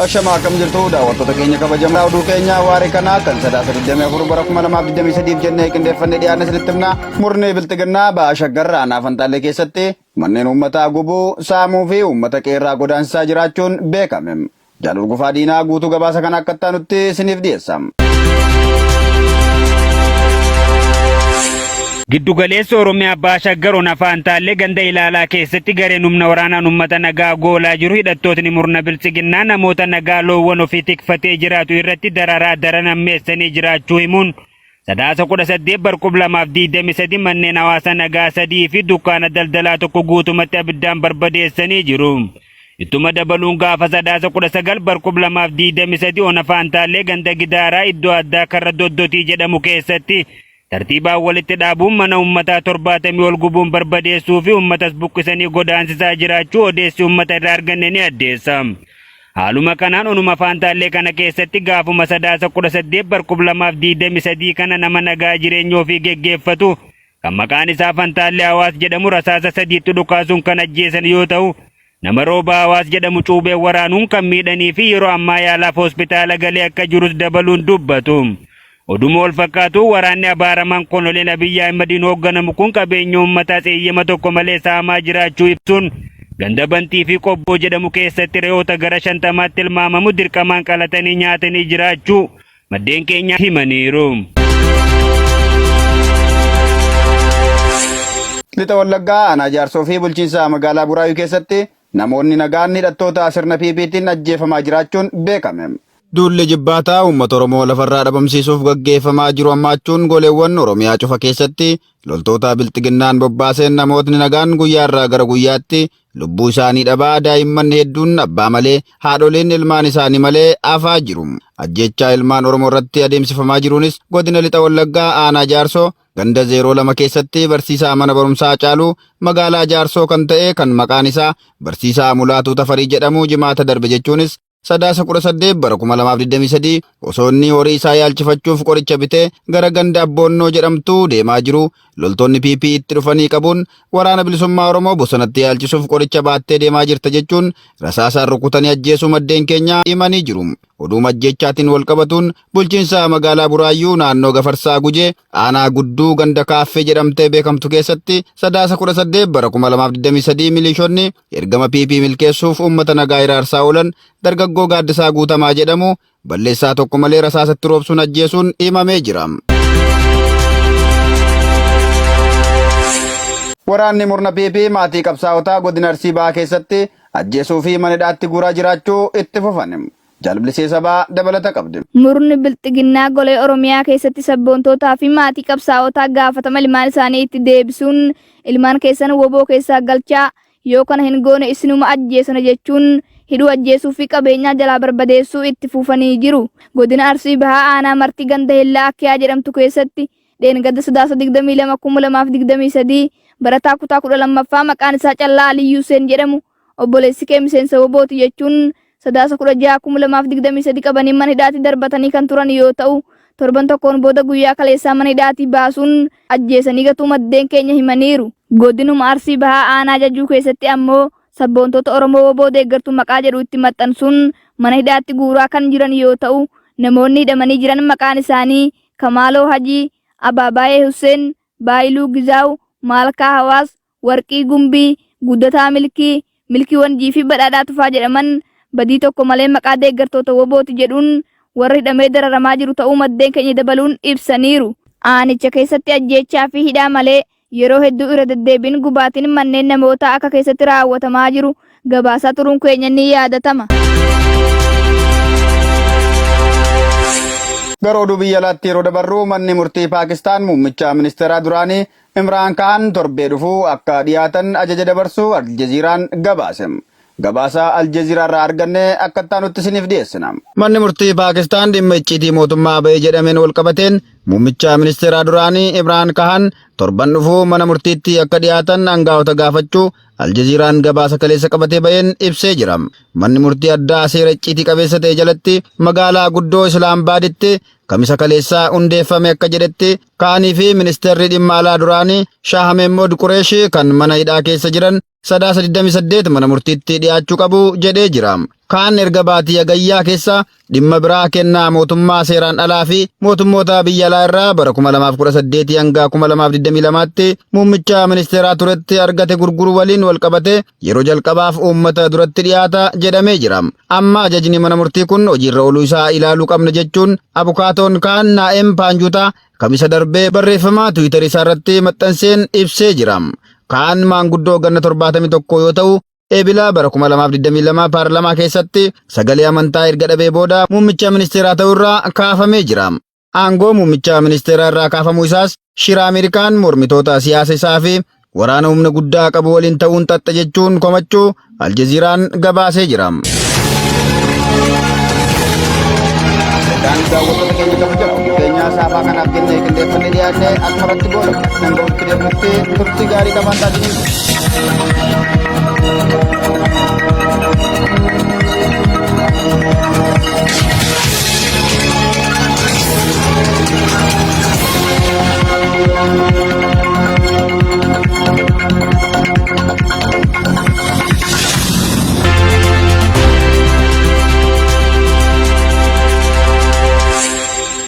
Ashama akkam jirtu daawwattoota keenya kabajamoo oduu keenya waaree kanaa kan sadaasa 24 bara 2023 jennee qindeeffannee dhiyaanne isinitti himna. Murni bilxiginnaa ba'aa shaggarraa naafantaalee keessatti manneen uummataa gubuu, saamuu fi uummata qeerraa godaansisaa jiraachuun beekame. Jaalul Gufaa Diinaa guutuu gabaasa kana akka taanutti isiniif dhiyeessa. Giddugaleessa Oromiyaa Ba'aa Shaggar Naafantaalee ganda ilaalaa keessatti gareen humna waraanaan uummata nagaa goolaa jiru hidhattootni murna bilchiginnaa namoota nagaa loowwan ofii tikfatee jiraatu irratti dararaa daran ammeessanii jiraachuu himuun sadaasa 18 bara 2023 manneen hawaasa nagaa 3 fi dukkaana daldalaa tokko guutumatti abiddaan barbadeessanii jiru. Ittuma dabaluun gaafa sadaasa 19 bara 2023 Naafantaalee ganda Gidaaraa iddoo addaa karra Doddotii jedhamu keessatti tartiibaan walitti dhaabuun mana uummataa 70 ol gubuun barbadeessuu fi uummatas buqqisanii godaansisaa jiraachuu odeessi uummata irraa arganne ni addeessa. Haaluma kanaan Naafantaalee kana keessatti gaafuma sadaasa 18 bara 2023 kana nama nagaa jireenya ofii geggeeffatu kan maqaan isaa Fantaalee Hawaas jedhamu rasaasa 3tti dhukaasuun kan ajjeesan yoo ta'u, nama Rooba Hawaas jedhamu cuubee waraanuun kan miidhanii fi yeroo ammaa yaalaaf hospitaala galee akka jirus dabaluun dubbatu. Oduma wal fakkaatu waraanni abaaramaan Koloneel Abiyyi Ahmediin hoogganamu kun qabeenya uummataa xeeyyama tokko malee saamaa jiraachuu ibsuun ganda Bantii fi Qobboo jedhamu keessatti re'oota gara 50tti tilmaamamu dirqamaan qalatanii nyaatanii jiraachuu maddeen keenya himaniiru. Lixa Wallaggaa aanaa Jaarsoo fi bulchiinsa magaalaa Buraayyuu keessatti namoonni nagaan hidhattoota sirna PPtiin ajjeefamaa jiraachuun beekame. Duulli jibbaataa uummata Oromoo lafarraa dhabamsiisuuf gaggeeffamaa jiru hammaachuun goleewwan Oromiyaa cufa keessatti loltoota bilxiginnaan bobbaaseen namootni nagaan guyyaarraa gara guyyaatti lubbuu isaanii dhabaa daa'imman hedduun abbaa malee haadholiin ilmaan isaanii malee afaa jiru. Ajjechaa ilmaan Oromoo irratti adeemsifamaa jiruunis godina Lixa Wallaggaa aanaa Jaarsoo ganda 02 keessatti barsiisaa mana barumsaa Caaluu magaalaa Jaarsoo kan ta'e kan maqaan isaa barsiisaa Mulaatuu Tafarii jedhamu jimaata darbe jechuunis sadaasa 18 bara 2023 osoo inni horii isaa yaalchifachuuf qoricha bitee gara ganda Abboonnoo jedhamtuu deemaa jiru loltoonni PP itti dhufanii qabuun waraana bilisummaa Oromoo bosonatti yaalchisuuf qoricha baattee deemaa jirta jechuun rasaasaan rukutanii ajjeesuu maddeen keenya himanii jiru. Oduma ajjechaatiin wal qabatuun bulchiinsa magaalaa Buraayyuu naannoo Gafarsaa Gujee aanaa Gudduu ganda Kaaffee jedhamtee beekamtu keessatti sadaasa 18 bara 2023 milishoonni ergama PP milkeessuuf uummata nagaa iraarsaa oolan dargaggoo Gaaddisaa Guutamaa jedhamu balleessaa tokko malee rasaasatti roobsuun ajjeesuun himamee jira. Waraanni murna PP maatii qabsaa'otaa godina Arsii Ba'aa keessatti ajjeesuu fi mana hidhaatti guuraa jiraachuu itti fufan. Jalbilisee sabaa dabalata qabdi. Murni bilxiginnaa golee Oromiyaa keessatti sabboontootaa fi maatii qabsaa'otaa gaafatama ilmaan isaanii itti deebisuun ilmaan keessan woboo keessaa galchaa yoo kana hin goone isinuma ajjeesana jechuun hidhuu ajjeesuu fi qabeenyaa jalaa barbadeessuu itti fufanii jiru. Godina Arsii Bahaa aanaa Martii ganda Hellaa Akkiyaa jedhamtu keessatti dheengadda sadaasa 22 barataa kutaa 12ffaa maqaan isaa Callaa Aliyyuu Seen jedhamu obboleessi kee miseensa wobooti jechuun sadaasa 16 2023 qabanii mana hidhaatti darbatanii kan turan yoo ta'u, torban tokkoon booda guyyaa kaleessaa mana hidhaatti baasuun ajjeesanii gatuu maddeen keenya himaniiru. Godinuma Arsii Bahaa aanaa Jajjuu keessatti ammoo sabboontoota Oromoo woboo deeggartuu maqaa jedhu itti maxxansuun mana hidhaatti guuraa kan jiran yoo ta'u, namoonni hidhamanii jiran maqaan isaanii Kamaaloo Hajii, Abaabaayee Hussein, Baayiluu Gizaaw, Maalkaa Hawaas, Warqii Gumbii, Guddataa Milkii, Milkii Wanjii fi Badhaadhaa Tufaa jedhaman badii tokko malee maqaa deeggartoota wobooti jedhuun warri hidhamee dararamaa jiru ta'uu maddeen keenya dabaluun ibsaniiru. Aanicha keessatti ajjechaa fi hidhaa malee yeroo hedduu irra deddeebiin gubaatiin manneen namoota akka keessatti raawwatamaa jiru gabaasaa turuun keenya ni yaadatama. Gara oduu biyya alaatti yeroo dabarru manni murtii Paakistaan muummicha ministeeraa duraanii Imraan Khan torbee dhufuu akka dhiyaatan ajaja dabarsuu Aljaziiraan gabaase. Gabaasa Aljaziiraa irraa arganne akka taanutti isiniif dhiyeessina. Manni murtii Paakistaan dhimma icciitii mootummaa ba'ee jedhameen wal qabateen muummicha ministeeraa duraanii Imraan Khan torban dhufuu mana murtiitti akka dhiyaatan aangaa'ota gaafachuu Aljaziiraan gabaasa kaleessa qabatee ba'een ibsee jira. Manni murtii addaa seera icciitii qabeessa ta'e jalatti magaalaa guddoo Islaambaaditti kamisa kaleessaa hundeeffame akka jedhetti Kaanii fi ministeerri dhimma alaa duraanii Shaah Mehmood Qureeshi kan mana hidhaa keessa jiran sadaasa 28 mana murtiitti dhiyaachuu qabu jedhee jira. Kaan erga baatii hagayyaa keessa dhimma biraa kennaa mootummaa seeraan alaa fi mootummoota biyya alaa irraa bara 2018 hanga 2022tti muummicha ministeeraa turetti argate gurguruu waliin walqabate yeroo jalqabaaf uummata duratti dhiyaata jedhamee jira. Amma ajajni mana murtii kun hojiirra ooluu isaa ilaaluu qabna jechuun abukaatoon kaan Naa'em Paanjuutaa kamisa darbee barreeffama Tiwiitarii isaa irratti maxxanseen ibsee jira. Kaan maanguddoo ganna 71 yoo ta'u eebila bara 2022 paarlamaa keessatti sagalee amantaa erga dhabee booda muummicha ministeeraa ta'urraa kaafamee jira. Aangoo muummicha ministeeraa irraa kaafamuu isaas shira Ameerikaan mormitoota siyaasa isaa fi waraana humna guddaa qabu waliin ta'uun xaxxa jechuun komachuu Aljaziiraan gabaasee jira. Daawwattoota keenya kabajamoo keenyaa saafaa kanaaf jennee qindeeffannee dhiyaanne asirratti booda nan ga'utti deemutti turtii gaarii qabaadhaa jennee.